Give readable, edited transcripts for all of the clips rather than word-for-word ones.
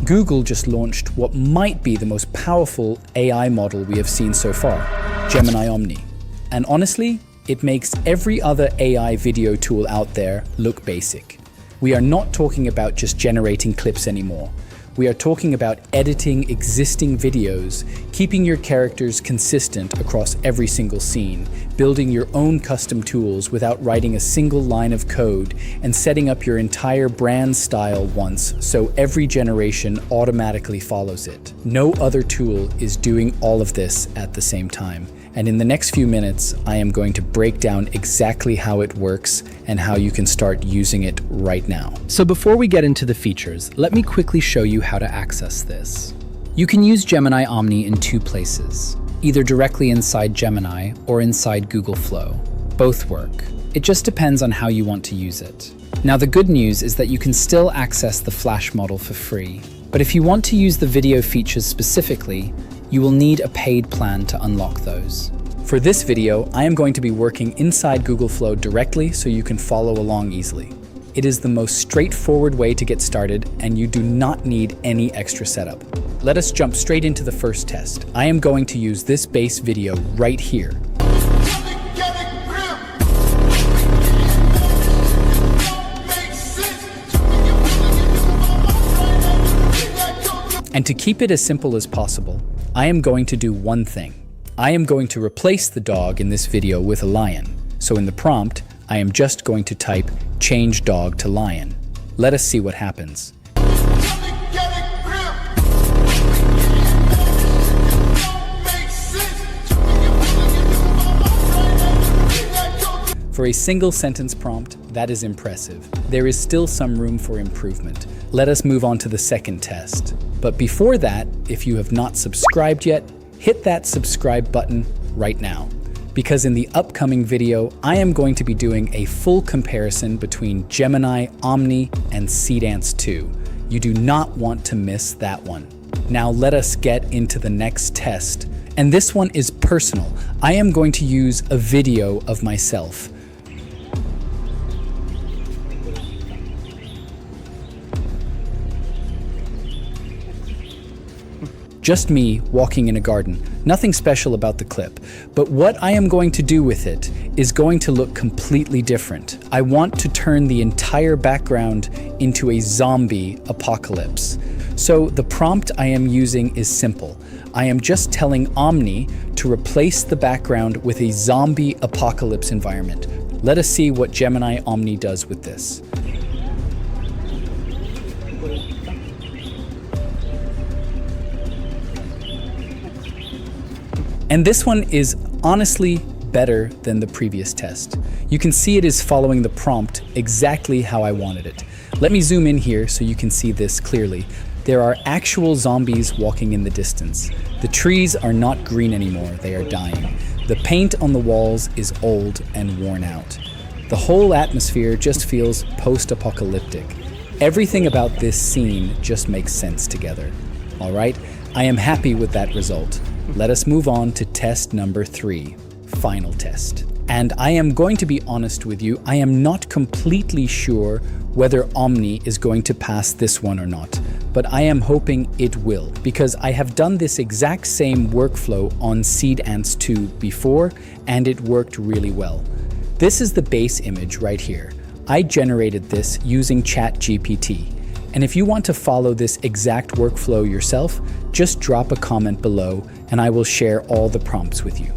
Google just launched what might be the most powerful AI model we have seen so far, Gemini Omni. And honestly, it makes every other AI video tool out there look basic. We are not talking about just generating clips anymore. We are talking about editing existing videos, keeping your characters consistent across every single scene, building your own custom tools without writing a single line of code, and setting up your entire brand style once so every generation automatically follows it. No other tool is doing all of this at the same time. And in the next few minutes, I am going to break down exactly how it works and how you can start using it right now. So before we get into the features, let me quickly show you how to access this. You can use Gemini Omni in two places, either directly inside Gemini or inside Google Flow. Both work. It just depends on how you want to use it. Now the good news is that you can still access the Flash model for free. But if you want to use the video features specifically, you will need a paid plan to unlock those. For this video, I am going to be working inside Google Flow directly so you can follow along easily. It is the most straightforward way to get started, and you do not need any extra setup. Let us jump straight into the first test. I am going to use this base video right here. And to keep it as simple as possible, I am going to do one thing. I am going to replace the dog in this video with a lion. So in the prompt, I am just going to type change dog to lion. Let us see what happens. For a single sentence prompt, that is impressive. There is still some room for improvement. Let us move on to the second test. But before that, if you have not subscribed yet, hit that subscribe button right now. Because in the upcoming video, I am going to be doing a full comparison between Gemini Omni and Seedance 2. You do not want to miss that one. Now let us get into the next test. And this one is personal. I am going to use a video of myself. Just me walking in a garden. Nothing special about the clip. But what I am going to do with it is going to look completely different. I want to turn the entire background into a zombie apocalypse. So the prompt I am using is simple. I am just telling Omni to replace the background with a zombie apocalypse environment. Let us see what Gemini Omni does with this. And this one is honestly better than the previous test. You can see it is following the prompt exactly how I wanted it. Let me zoom in here so you can see this clearly. There are actual zombies walking in the distance. The trees are not green anymore, they are dying. The paint on the walls is old and worn out. The whole atmosphere just feels post-apocalyptic. Everything about this scene just makes sense together. All right, I am happy with that result. Let us move on to test number 3, final test. And I am going to be honest with you, I am not completely sure whether Omni is going to pass this one or not, but I am hoping it will, because I have done this exact same workflow on Seedance 2 before, and it worked really well. This is the base image right here. I generated this using ChatGPT. And if you want to follow this exact workflow yourself, just drop a comment below and I will share all the prompts with you.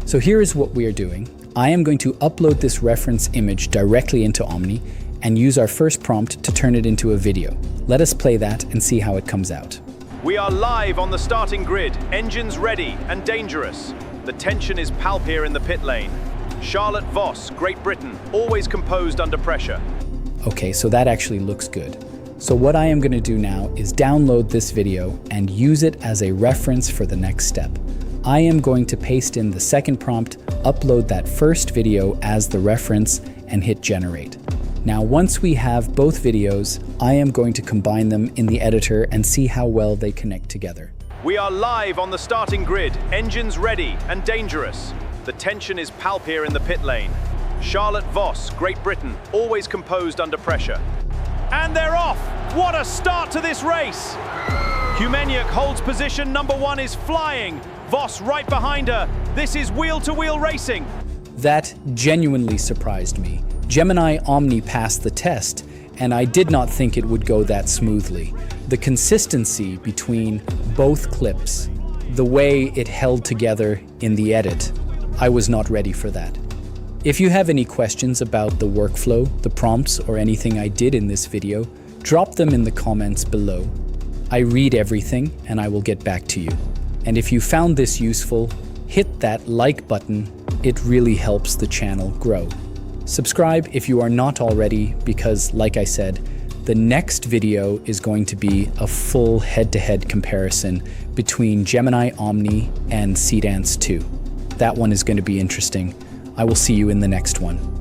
So here is what we are doing. I am going to upload this reference image directly into Omni and use our first prompt to turn it into a video. Let us play that and see how it comes out. We are live on the starting grid, engines ready and dangerous. The tension is palpable in the pit lane. Charlotte Voss, Great Britain, always composed under pressure. Okay, so that actually looks good. So what I am going to do now is download this video and use it as a reference for the next step. I am going to paste in the second prompt, upload that first video as the reference, and hit generate. Now once we have both videos, I am going to combine them in the editor and see how well they connect together. We are live on the starting grid, engines ready and dangerous. The tension is palpable in the pit lane. Charlotte Voss, Great Britain, always composed under pressure. And they're off! What a start to this race! Humeniuk holds position, number 1 is flying. Voss right behind her. This is wheel-to-wheel racing. That genuinely surprised me. Gemini Omni passed the test, and I did not think it would go that smoothly. The consistency between both clips, the way it held together in the edit, I was not ready for that. If you have any questions about the workflow, the prompts, or anything I did in this video, drop them in the comments below. I read everything and I will get back to you. And if you found this useful, hit that like button. It really helps the channel grow. Subscribe if you are not already, because like I said, the next video is going to be a full head-to-head comparison between Gemini Omni and Seedance 2. That one is going to be interesting. I will see you in the next one.